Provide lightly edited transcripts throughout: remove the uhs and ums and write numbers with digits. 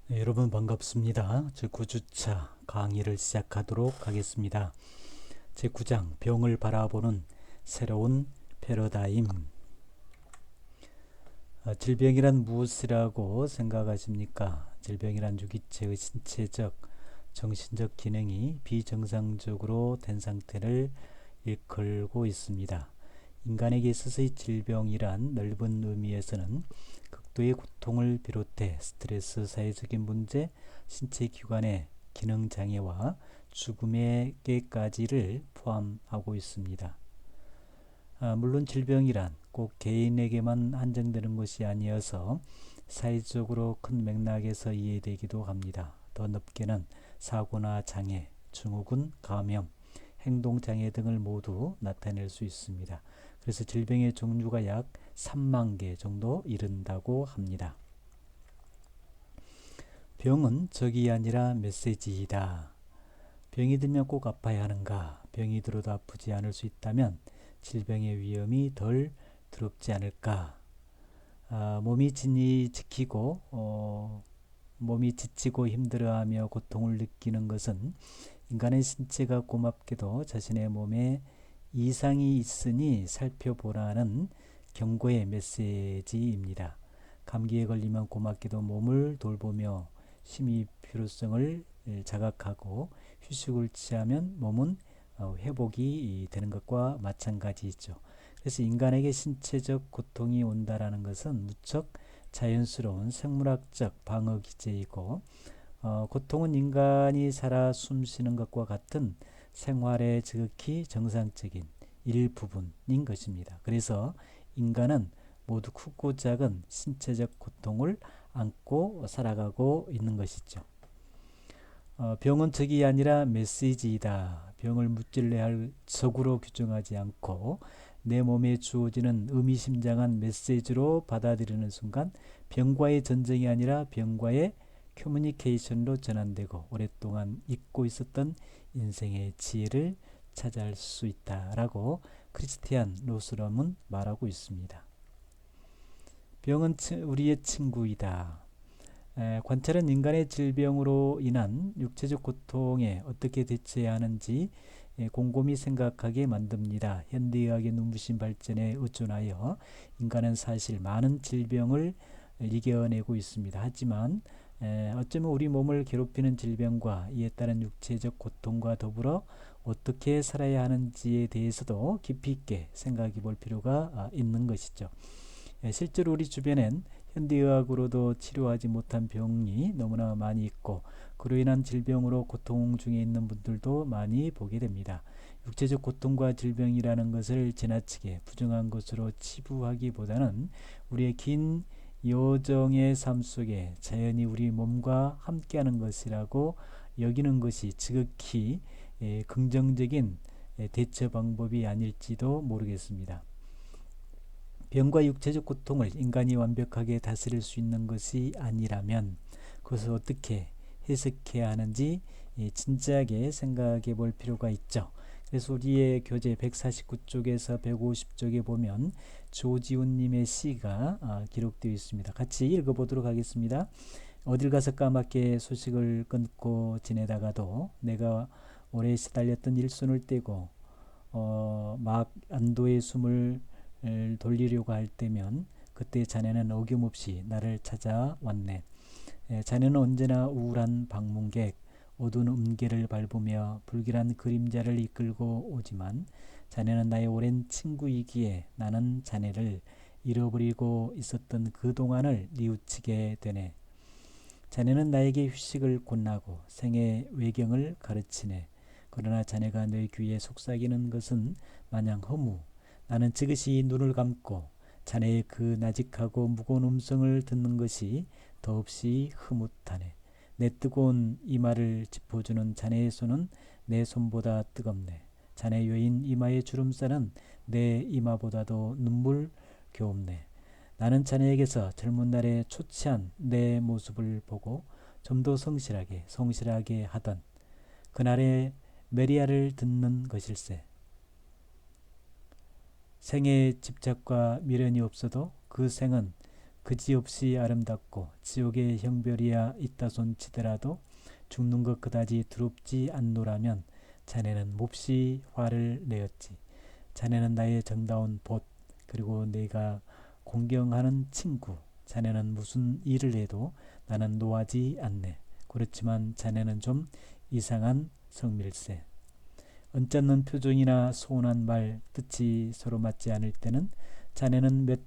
네, 여러분 반갑습니다. 제9주차 강의를 시작하도록 하겠습니다. 제9장 병을 바라보는 새로운 패러다임. 질병이란 무엇이라고 생각하십니까? 질병이란 유기체의 신체적, 정신적 기능이 비정상적으로 된 상태를 일컬고 있습니다. 인간에게 있어서의 질병이란 넓은 의미에서는 극도의 고통을 비롯해 스트레스, 사회적인 문제, 신체 기관의 기능 장애와 죽음에게까지를 포함하고 있습니다. 물론 질병이란 꼭 개인에게만 한정되는 것이 아니어서 사회적으로 큰 맥락에서 이해되기도 합니다. 더 넓게는 사고나 장애, 증후군, 감염, 행동장애 등을 모두 나타낼 수 있습니다. 그래서 질병의 종류가 약 3만 개 정도 이른다고 합니다. 병은 적이 아니라 메시지이다. 병이 들면 꼭 아파야 하는가? 병이 들어도 아프지 않을 수 있다면 질병의 위험이 덜 두렵지 않을까? 몸이 몸이 지치고 힘들어하며 고통을 느끼는 것은 인간의 신체가 고맙게도 자신의 몸에 이상이 있으니 살펴보라는 경고의 메시지입니다. 감기에 걸리면 고맙게도 몸을 돌보며 심히 필요성을 자각하고 휴식을 취하면 몸은 회복이 되는 것과 마찬가지죠. 그래서 인간에게 신체적 고통이 온다라는 것은 무척 자연스러운 생물학적 방어 기제이고, 고통은 인간이 살아 숨쉬는 것과 같은 생활의 지극히 정상적인 일부분인 것입니다. 그래서 인간은 모두 크고 작은 신체적 고통을 안고 살아가고 있는 것이죠. 병은 적이 아니라 메시지이다. 병을 무찔러야 할 적으로 규정하지 않고 내 몸에 주어지는 의미심장한 메시지로 받아들이는 순간 병과의 전쟁이 아니라 병과의 커뮤니케이션로 전환되고 오랫동안 잊고 있었던 인생의 지혜를 찾아할 수 있다라고 크리스티안 로스럼은 말하고 있습니다. 병은 우리의 친구이다. 관찰은 인간의 질병으로 인한 육체적 고통에 어떻게 대처해야 하는지 곰곰이 생각하게 만듭니다. 현대의학의 눈부신 발전에 의존하여 인간은 사실 많은 질병을 이겨내고 있습니다. 하지만 어쩌면 우리 몸을 괴롭히는 질병과 이에 따른 육체적 고통과 더불어 어떻게 살아야 하는지에 대해서도 깊이 있게 생각해 볼 필요가 있는 것이죠. 실제로 우리 주변엔 현대의학으로도 치료하지 못한 병이 너무나 많이 있고 그로 인한 질병으로 고통 중에 있는 분들도 많이 보게 됩니다. 육체적 고통과 질병이라는 것을 지나치게 부정한 것으로 치부하기보다는 우리의 긴 여정의 삶 속에 자연히 우리 몸과 함께하는 것이라고 여기는 것이 지극히 긍정적인 대처 방법이 아닐지도 모르겠습니다. 병과 육체적 고통을 인간이 완벽하게 다스릴 수 있는 것이 아니라면 그것을 어떻게 해석해야 하는지 진지하게 생각해 볼 필요가 있죠. 그래서 우리의 교재 149쪽에서 150쪽에 보면 조지훈님의 시가 기록되어 있습니다. 같이 읽어보도록 하겠습니다. 어딜 가서 까맣게 소식을 끊고 지내다가도 내가 오래 시달렸던 일손을 떼고 막 안도의 숨을 돌리려고 할 때면 그때 자네는 어김없이 나를 찾아왔네. 자네는 언제나 우울한 방문객, 어두운 음계를 밟으며 불길한 그림자를 이끌고 오지만 자네는 나의 오랜 친구이기에 나는 자네를 잃어버리고 있었던 그 동안을 뉘우치게 되네. 자네는 나에게 휴식을 권하고 생의 외경을 가르치네. 그러나 자네가 내 귀에 속삭이는 것은 마냥 허무. 나는 지그시 눈을 감고 자네의 그 나직하고 무거운 음성을 듣는 것이 더없이 흐뭇하네. 내 뜨거운 이마를 짚어주는 자네의 손은 내 손보다 뜨겁네. 자네 여인 이마의 주름살은 내 이마보다도 눈물겨웁네. 나는 자네에게서 젊은 날의 초췌한 내 모습을 보고 좀 더 성실하게 하던 그날의 메리아를 듣는 것일세. 생의 집착과 미련이 없어도 그 생은 그지없이 아름답고 지옥의 형별이야 있다 손치더라도 죽는 것 그다지 두렵지 않노라면 자네는 몹시 화를 내었지. 자네는 나의 정다운 봇, 그리고 내가 공경하는 친구. 자네는 무슨 일을 해도 나는 노하지 않네. 그렇지만 자네는 좀 이상한 성밀세. 언짢는 표정이나 소원한 말, 뜻이 서로 맞지 않을 때는 자네는 몇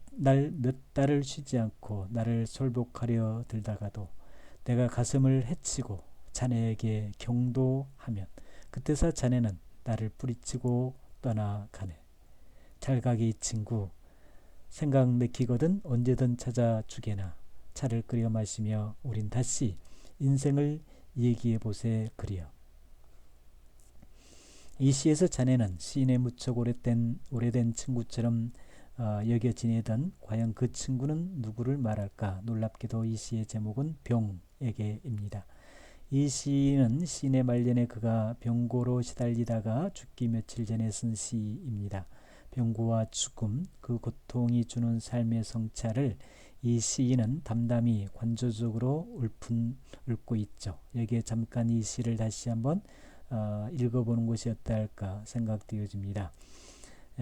달을 쉬지 않고 나를 설복하려 들다가도 내가 가슴을 헤치고 자네에게 경도하면 그때서 자네는 나를 뿌리치고 떠나가네. 잘 가기 친구. 생각 내키거든 언제든 찾아주게나. 차를 끓여 마시며 우린 다시 인생을 얘기해보세 그리여. 이 시에서 자네는 시인의 무척 오래된 친구처럼 여겨 지내던 과연 그 친구는 누구를 말할까. 놀랍게도 이 시의 제목은 병에게입니다. 이 시는 시인의 말년에 그가 병고로 시달리다가 죽기 며칠 전에 쓴 시입니다. 병고와 죽음, 그 고통이 주는 삶의 성찰을 이 시인은 담담히 관조적으로 읊고 있죠. 여기에 잠깐 이 시를 다시 한번 읽어보는 것이 어떨까 생각되어집니다.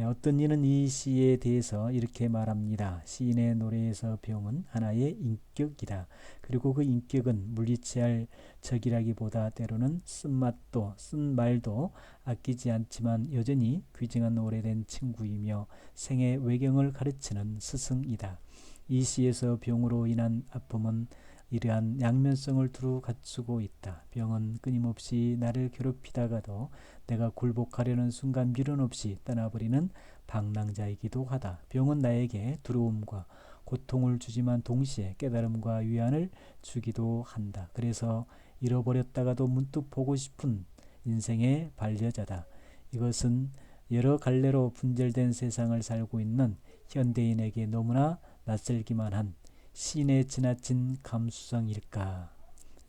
어떤 이는 이 시에 대해서 이렇게 말합니다. 시인의 노래에서 병은 하나의 인격이다. 그리고 그 인격은 물리치할 적이라기보다 때로는 쓴맛도 쓴 말도 아끼지 않지만 여전히 귀중한 오래된 친구이며 생의 외경을 가르치는 스승이다. 이 시에서 병으로 인한 아픔은 이러한 양면성을 두루 갖추고 있다. 병은 끊임없이 나를 괴롭히다가도 내가 굴복하려는 순간 미련 없이 떠나버리는 방랑자이기도 하다. 병은 나에게 두려움과 고통을 주지만 동시에 깨달음과 위안을 주기도 한다. 그래서 잃어버렸다가도 문득 보고 싶은 인생의 반려자다. 이것은 여러 갈래로 분절된 세상을 살고 있는 현대인에게 너무나 낯설기만 한 시인의 지나친 감수성일까?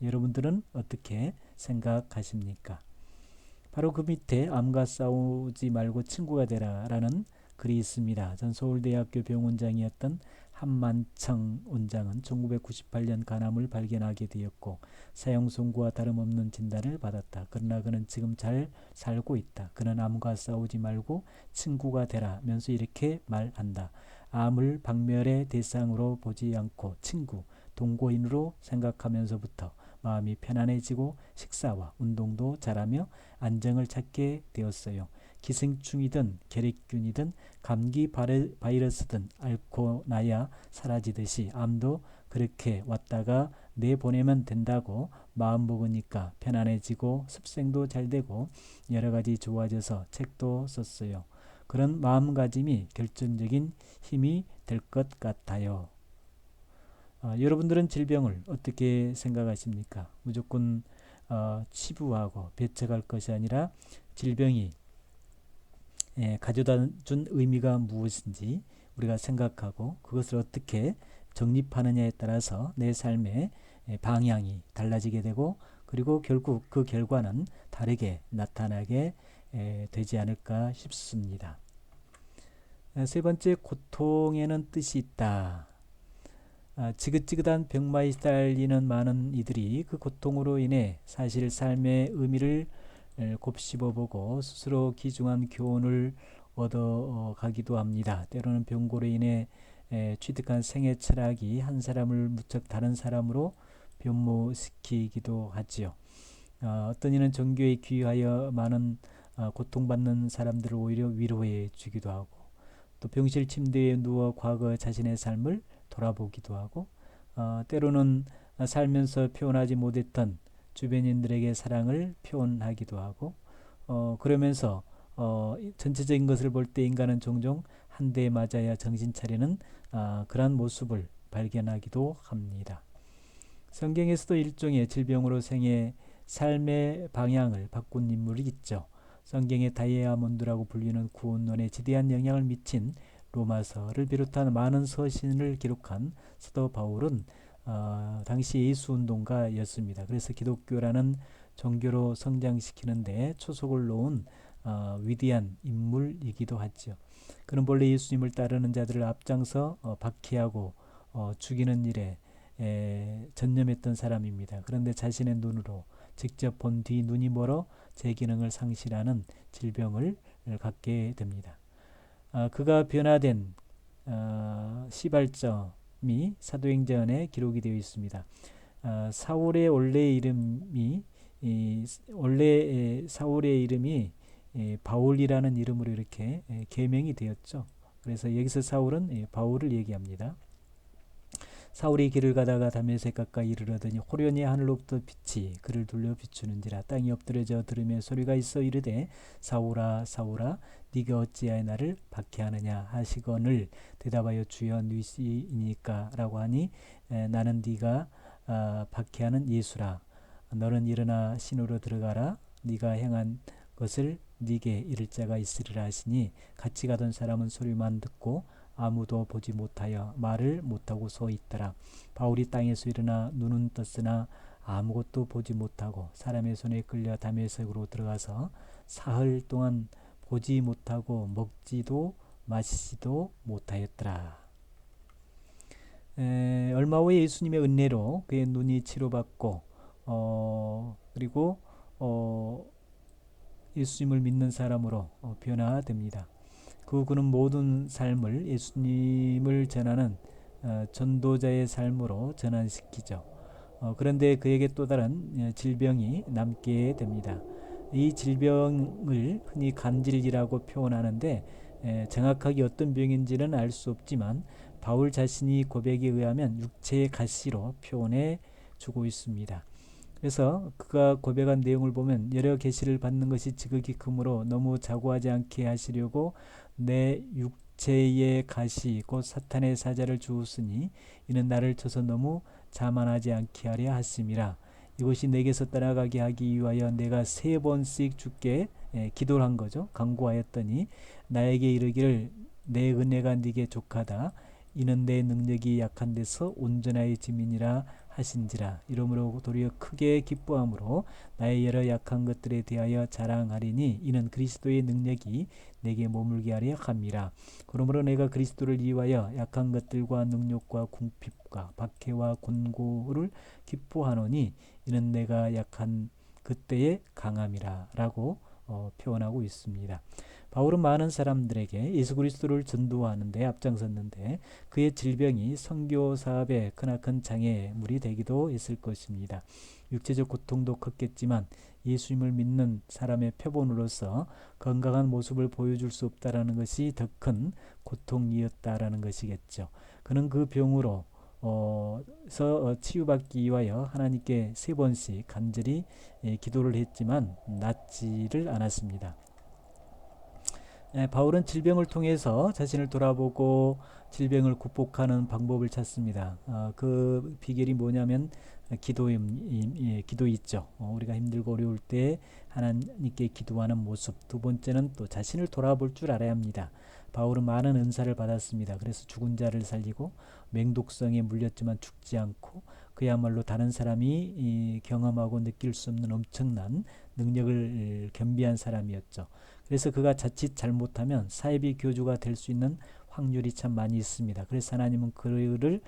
여러분들은 어떻게 생각하십니까? 바로 그 밑에 암과 싸우지 말고 친구가 되라 라는 글이 있습니다. 전 서울대학교 병원장이었던 한만청 원장은 1998년 간암을 발견하게 되었고 사형 선고와 다름없는 진단을 받았다. 그러나 그는 지금 잘 살고 있다. 그는 암과 싸우지 말고 친구가 되라면서 이렇게 말한다. 암을 박멸의 대상으로 보지 않고 친구, 동거인으로 생각하면서부터 마음이 편안해지고 식사와 운동도 잘하며 안정을 찾게 되었어요. 기생충이든 결핵균이든 감기 바이러스든 앓고 나야 사라지듯이 암도 그렇게 왔다가 내보내면 된다고 마음 먹으니까 편안해지고 습생도 잘 되고 여러 가지 좋아져서 책도 썼어요. 그런 마음가짐이 결정적인 힘이 될 것 같아요. 여러분들은 질병을 어떻게 생각하십니까? 무조건 치부하고 배척할 것이 아니라 질병이 가져다 준 의미가 무엇인지 우리가 생각하고 그것을 어떻게 정립하느냐에 따라서 내 삶의 방향이 달라지게 되고 그리고 결국 그 결과는 다르게 나타나게 되지 않을까 싶습니다. 세 번째, 고통에는 뜻이 있다. 지긋지긋한 병마에 시달리는 많은 이들이 그 고통으로 인해 사실 삶의 의미를 곱씹어보고 스스로 귀중한 교훈을 얻어가기도 합니다. 때로는 병고로 인해 취득한 생애 철학이 한 사람을 무척 다른 사람으로 변모시키기도 하지요. 어떤 이는 종교에 귀하여 많은 고통받는 사람들을 오히려 위로해 주기도 하고 또 병실 침대에 누워 과거 자신의 삶을 돌아보기도 하고 때로는 살면서 표현하지 못했던 주변인들에게 사랑을 표현하기도 하고 그러면서 전체적인 것을 볼 때 인간은 종종 한 대 맞아야 정신 차리는 그러한 모습을 발견하기도 합니다. 성경에서도 일종의 질병으로 생애 삶의 방향을 바꾼 인물이 있죠. 성경의 다이아몬드라고 불리는 구원론에 지대한 영향을 미친 로마서를 비롯한 많은 서신을 기록한 사도 바울은 당시 예수운동가였습니다. 그래서 기독교라는 종교로 성장시키는데 초석을 놓은 위대한 인물이기도 하죠. 그는 본래 예수님을 따르는 자들을 앞장서 박해하고 죽이는 일에 전념했던 사람입니다. 그런데 자신의 눈으로 직접 본 뒤 눈이 멀어 제 기능을 상실하는 질병을 갖게 됩니다. 그가 변화된 시발점이 사도행전에 기록이 되어 있습니다. 사울의 원래 이름이 원래 사울의 이름이 바울이라는 이름으로 이렇게 계명이 되었죠. 그래서 여기서 사울은 바울을 얘기합니다. 사울이 길을 가다가 다메섹 가까이 이르러더니 호련히 하늘로부터 빛이 그를 둘러 비추는지라. 땅이 엎드려져 들으며 소리가 있어 이르되 사울아 사울아 네가 어찌하여 나를 박해하느냐 하시거늘 대답하여 주여 누이시이니까 라고 하니 나는 네가 박해하는 예수라. 너는 일어나 신으로 들어가라. 네가 행한 것을 네게 이를 자가 있으리라 하시니 같이 가던 사람은 소리만 듣고 아무도 보지 못하여 말을 못하고 서 있더라. 바울이 땅에서 일어나 눈은 떴으나 아무것도 보지 못하고 사람의 손에 끌려 다메섹으로 들어가서 사흘 동안 보지 못하고 먹지도 마시지도 못하였더라. 얼마 후에 예수님의 은혜로 그의 눈이 치료받고 그리고 예수님을 믿는 사람으로 변화됩니다. 그는 모든 삶을 예수님을 전하는 전도자의 삶으로 전환시키죠. 그런데 그에게 또 다른 질병이 남게 됩니다. 이 질병을 흔히 간질이라고 표현하는데 정확하게 어떤 병인지는 알 수 없지만 바울 자신이 고백에 의하면 육체의 가시로 표현해 주고 있습니다. 그래서 그가 고백한 내용을 보면 여러 계시를 받는 것이 지극히 크므로 너무 자고하지 않게 하시려고 내 육체의 가시 곧 사탄의 사자를 주었으니 이는 나를 쳐서 너무 자만하지 않게 하려 하심이라. 이것이 내게서 떠나가게 하기 위하여 내가 3번씩 주께 기도를 한 거죠. 간구하였더니 나에게 이르기를 내 은혜가 네게 족하다. 이는 내 능력이 약한 데서 온전하여 짐이니라 하신지라. 이러므로 도리어 크게 기뻐함으로 나의 여러 약한 것들에 대하여 자랑하리니 이는 그리스도의 능력이 내게 머물게 하려 함이라. 그러므로 내가 그리스도를 이유하여 약한 것들과 능력과 궁핍과 박해와 곤고를 기뻐하노니 이는 내가 약한 그때의 강함이라 라고 표현하고 있습니다. 바울은 많은 사람들에게 예수 그리스도를 전도하는 데 앞장섰는데 그의 질병이 선교 사업에 크나큰 장애물이 되기도 했을 것입니다. 육체적 고통도 컸겠지만 예수님을 믿는 사람의 표본으로서 건강한 모습을 보여줄 수 없다라는 것이 더 큰 고통이었다라는 것이겠죠. 그는 그 병으로 치유받기 위하여 하나님께 3번씩 간절히 기도를 했지만 낫지를 않았습니다. 바울은 질병을 통해서 자신을 돌아보고 질병을 극복하는 방법을 찾습니다. 그 비결이 뭐냐면 기도 있죠. 우리가 힘들고 어려울 때 하나님께 기도하는 모습. 두 번째는 또 자신을 돌아볼 줄 알아야 합니다. 바울은 많은 은사를 받았습니다. 그래서 죽은 자를 살리고 맹독성에 물렸지만 죽지 않고 그야말로 다른 사람이 경험하고 느낄 수 없는 엄청난 능력을 겸비한 사람이었죠. 그래서 그가 자칫 잘못하면 사이비 교주가 될 수 있는 확률이 참 많이 있습니다. 그래서 하나님은 그를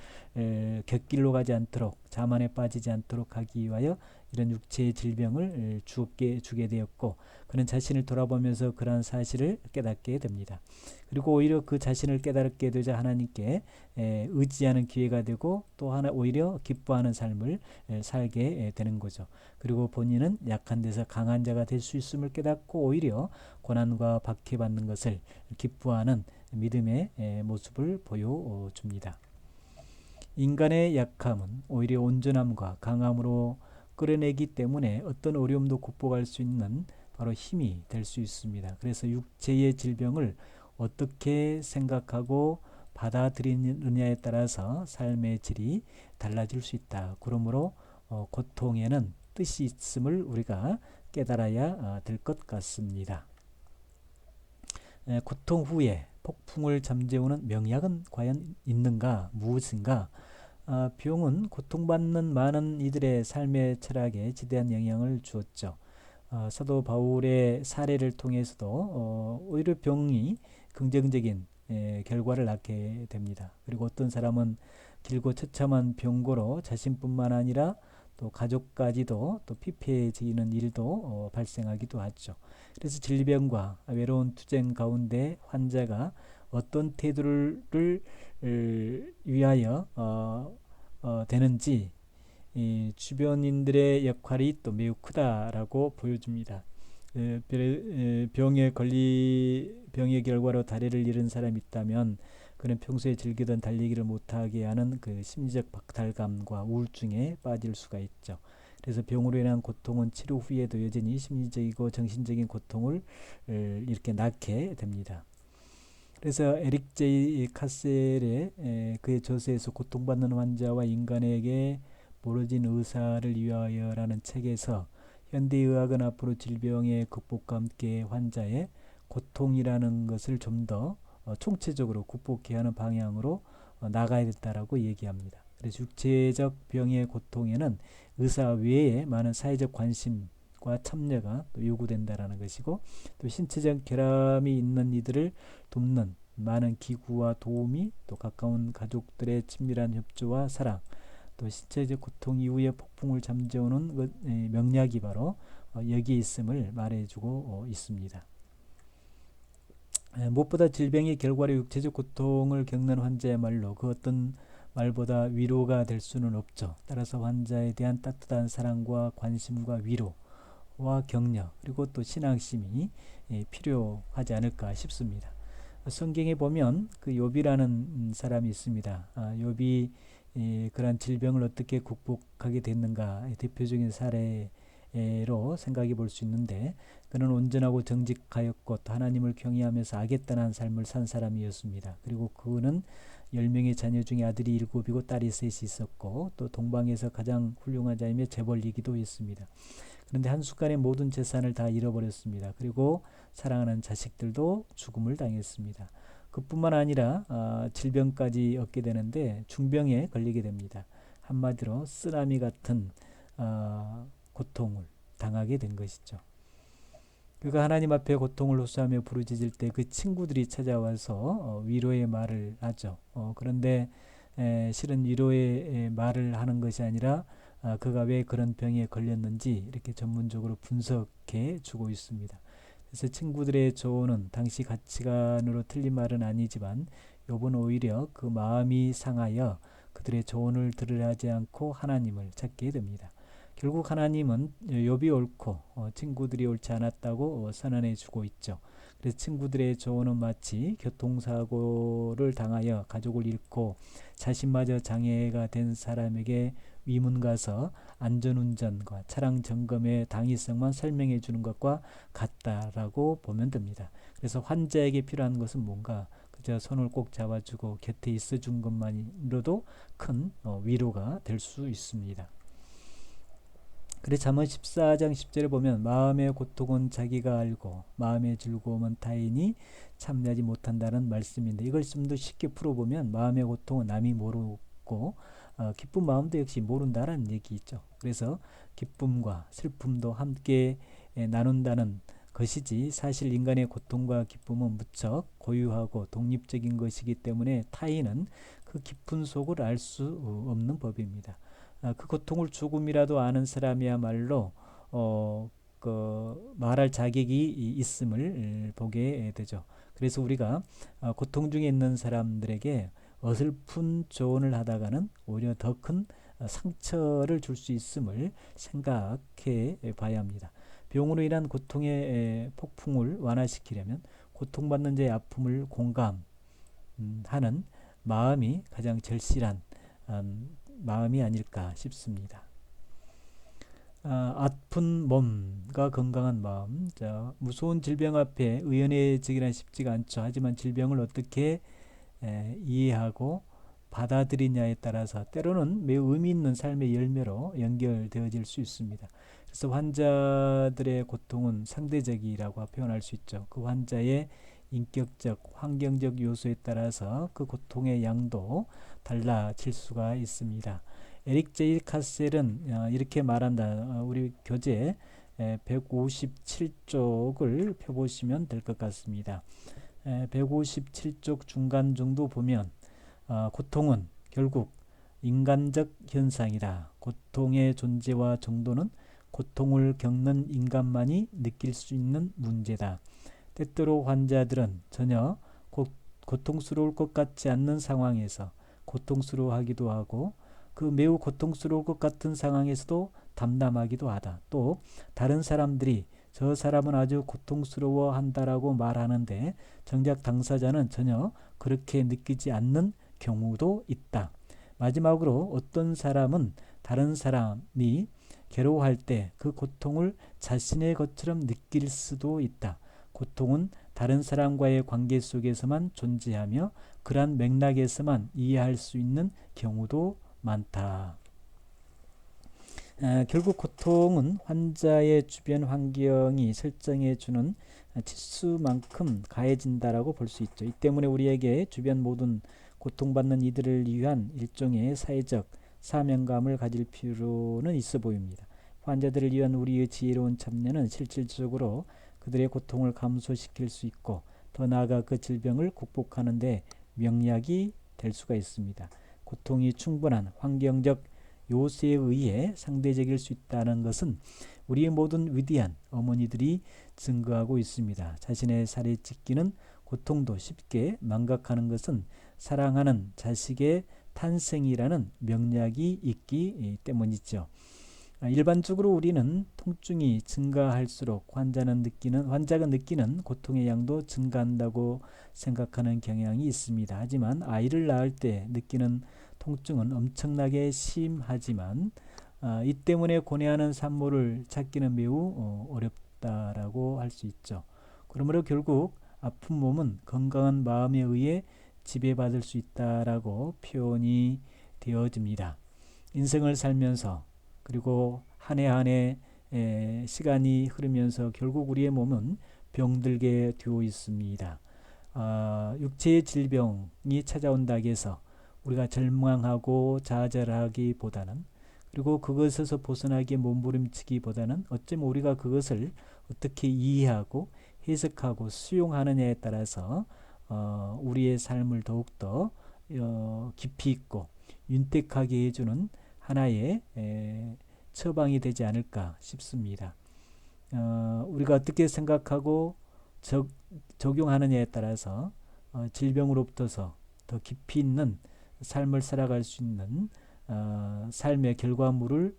곁길로 가지 않도록 자만에 빠지지 않도록 하기 위하여 이런 육체의 질병을 주게 되었고 그는 자신을 돌아보면서 그러한 사실을 깨닫게 됩니다. 그리고 오히려 그 자신을 깨닫게 되자 하나님께 의지하는 기회가 되고 또 하나 오히려 기뻐하는 삶을 살게 되는 거죠. 그리고 본인은 약한 데서 강한 자가 될 수 있음을 깨닫고 오히려 고난과 박해받는 것을 기뻐하는 믿음의 모습을 보여줍니다. 인간의 약함은 오히려 온전함과 강함으로 끌어내기 때문에 어떤 어려움도 극복할 수 있는 바로 힘이 될 수 있습니다. 그래서 육체의 질병을 어떻게 생각하고 받아들이느냐에 따라서 삶의 질이 달라질 수 있다. 그러므로 고통에는 뜻이 있음을 우리가 깨달아야 될 것 같습니다. 고통 후에 폭풍을 잠재우는 명약은 과연 있는가? 무엇인가? 병은 고통받는 많은 이들의 삶의 철학에 지대한 영향을 주었죠. 사도 바울의 사례를 통해서도 오히려 병이 긍정적인 결과를 낳게 됩니다. 그리고 어떤 사람은 길고 처참한 병고로 자신뿐만 아니라 또 가족까지도 또 피폐해지는 일도 발생하기도 하죠. 그래서 질병과 외로운 투쟁 가운데 환자가 어떤 태도를 위하여 되는지 이 주변인들의 역할이 또 매우 크다라고 보여줍니다. 병의 결과로 다리를 잃은 사람이 있다면 그는 평소에 즐기던 달리기를 못하게 하는 그 심리적 박탈감과 우울증에 빠질 수가 있죠. 그래서 병으로 인한 고통은 치료 후에도 여전히 심리적이고 정신적인 고통을 이렇게 낳게 됩니다. 그래서 에릭 제이 카셀의 그의 저서에서 고통받는 환자와 인간에게 모르진 의사를 위하여라는 책에서 현대의학은 앞으로 질병의 극복과 함께 환자의 고통이라는 것을 좀 더 총체적으로 극복해야 하는 방향으로 나가야 된다라고 얘기합니다. 그래서 육체적 병의 고통에는 의사 외에 많은 사회적 관심과 참여가 또 요구된다라는 것이고, 또 신체적 결함이 있는 이들을 돕는 많은 기구와 도움이, 또 가까운 가족들의 친밀한 협조와 사랑, 또 신체적 고통 이후에 폭풍을 잠재우는 명약이 바로 여기에 있음을 말해주고 있습니다. 무엇보다 질병의 결과로 육체적 고통을 겪는 환자야말로 그 어떤 말보다 위로가 될 수는 없죠. 따라서 환자에 대한 따뜻한 사랑과 관심과 위로와 격려, 그리고 또 신앙심이 필요하지 않을까 싶습니다. 성경에 보면 그 욥이라는 사람이 있습니다. 욥이 그러한 질병을 어떻게 극복하게 됐는가 대표적인 사례로 생각해 볼 수 있는데, 그는 온전하고 정직하였고 또 하나님을 경외하면서 악에 떠난 삶을 산 사람이었습니다. 그리고 그는 10명의 자녀 중에 아들이 7이고 딸이 3이 있었고, 또 동방에서 가장 훌륭한 자이며 재벌이기도 했습니다. 그런데 한순간에 모든 재산을 다 잃어버렸습니다. 그리고 사랑하는 자식들도 죽음을 당했습니다. 그뿐만 아니라 질병까지 얻게 되는데 중병에 걸리게 됩니다. 한마디로 쓰나미 같은 고통을 당하게 된 것이죠. 그가 하나님 앞에 고통을 호소하며 부르짖을 때 그 친구들이 찾아와서 위로의 말을 하죠. 그런데 실은 위로의 말을 하는 것이 아니라 그가 왜 그런 병에 걸렸는지 이렇게 전문적으로 분석해 주고 있습니다. 그래서 친구들의 조언은 당시 가치관으로 틀린 말은 아니지만 욥은 오히려 그 마음이 상하여 그들의 조언을 들으려 하지 않고 하나님을 찾게 됩니다. 결국 하나님은 욥이 옳고 친구들이 옳지 않았다고 선언해 주고 있죠. 그래서 친구들의 조언은 마치 교통사고를 당하여 가족을 잃고 자신마저 장애가 된 사람에게 위문 가서 안전운전과 차량 점검의 당위성만 설명해 주는 것과 같다라고 보면 됩니다. 그래서 환자에게 필요한 것은 뭔가 그저 손을 꼭 잡아주고 곁에 있어준 것만으로도 큰 위로가 될 수 있습니다. 그래서 잠언 14장 10절에 보면 마음의 고통은 자기가 알고 마음의 즐거움은 타인이 참여하지 못한다는 말씀인데, 이걸 좀 더 쉽게 풀어보면 마음의 고통은 남이 모르고 기쁜 마음도 역시 모른다라는 얘기있죠. 그래서 기쁨과 슬픔도 함께 나눈다는 것이지, 사실 인간의 고통과 기쁨은 무척 고유하고 독립적인 것이기 때문에 타인은 그 깊은 속을 알 수 없는 법입니다. 그 고통을 조금이라도 아는 사람이야말로 말할 자격이 있음을 보게 되죠. 그래서 우리가 고통 중에 있는 사람들에게 어설픈 조언을 하다가는 오히려 더 큰 상처를 줄 수 있음을 생각해 봐야 합니다. 병으로 인한 고통의 폭풍을 완화시키려면 고통받는 자의 아픔을 공감하는 마음이 가장 절실한 마음이 아닐까 싶습니다. 아픈 몸과 건강한 마음. 자, 무서운 질병 앞에 의연해지기란 쉽지가 않죠. 하지만 질병을 어떻게 이해하고 받아들이냐에 따라서 때로는 매우 의미 있는 삶의 열매로 연결되어질 수 있습니다. 그래서 환자들의 고통은 상대적이라고 표현할 수 있죠. 그 환자의 인격적, 환경적 요소에 따라서 그 고통의 양도 달라질 수가 있습니다. 에릭 제이 카셀은 이렇게 말한다. 우리 교재 157쪽을 펴보시면 될 것 같습니다. 157쪽 중간 정도 보면 고통은 결국 인간적 현상이다. 고통의 존재와 정도는 고통을 겪는 인간만이 느낄 수 있는 문제다. 때때로 환자들은 전혀 고통스러울 것 같지 않는 상황에서 고통스러워하기도 하고 그 매우 고통스러울 것 같은 상황에서도 담담하기도 하다. 또 다른 사람들이 저 사람은 아주 고통스러워한다라고 말하는데 정작 당사자는 전혀 그렇게 느끼지 않는 경우도 있다. 마지막으로 어떤 사람은 다른 사람이 괴로워할 때 그 고통을 자신의 것처럼 느낄 수도 있다. 고통은 다른 사람과의 관계 속에서만 존재하며 그러한 맥락에서만 이해할 수 있는 경우도 많다. 결국 고통은 환자의 주변 환경이 설정해 주는 치수만큼 가해진다라고 볼 수 있죠. 이 때문에 우리에게 주변 모든 고통받는 이들을 위한 일종의 사회적 사명감을 가질 필요는 있어 보입니다. 환자들을 위한 우리의 지혜로운 참여는 실질적으로 그들의 고통을 감소시킬 수 있고 더 나아가 그 질병을 극복하는 데 명약이 될 수가 있습니다. 고통이 충분한 환경적 요소에 의해 상대적일 수 있다는 것은 우리의 모든 위대한 어머니들이 증거하고 있습니다. 자신의 살에 찢기는 고통도 쉽게 망각하는 것은 사랑하는 자식의 탄생이라는 명약이 있기 때문이죠. 일반적으로 우리는 통증이 증가할수록 환자가 느끼는 고통의 양도 증가한다고 생각하는 경향이 있습니다. 하지만 아이를 낳을 때 느끼는 통증은 엄청나게 심하지만 이 때문에 고뇌하는 산모를 찾기는 매우 어렵다라고 할 수 있죠. 그러므로 결국 아픈 몸은 건강한 마음에 의해 지배받을 수 있다라고 표현이 되어집니다. 인생을 살면서 그리고 한 해 한 해 시간이 흐르면서 결국 우리의 몸은 병들게 되어 있습니다. 육체의 질병이 찾아온다고 해서 우리가 절망하고 좌절하기보다는 그리고 그것에서 벗어나기 몸부림치기보다는 어쩌면 우리가 그것을 어떻게 이해하고 해석하고 수용하느냐에 따라서 우리의 삶을 더욱더 깊이 있고 윤택하게 해주는 하나의 처방이 되지 않을까 싶습니다. 우리가 어떻게 생각하고 적용하느냐에 따라서 질병으로부터서 더 깊이 있는 삶을 살아갈 수 있는 삶의 결과물을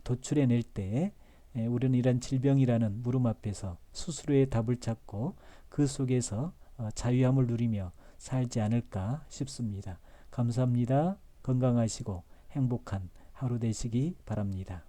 도출해낼 때 우리는 이런 질병이라는 물음 앞에서 스스로의 답을 찾고 그 속에서 자유함을 누리며 살지 않을까 싶습니다. 감사합니다. 건강하시고 행복한 하루 되시기 바랍니다.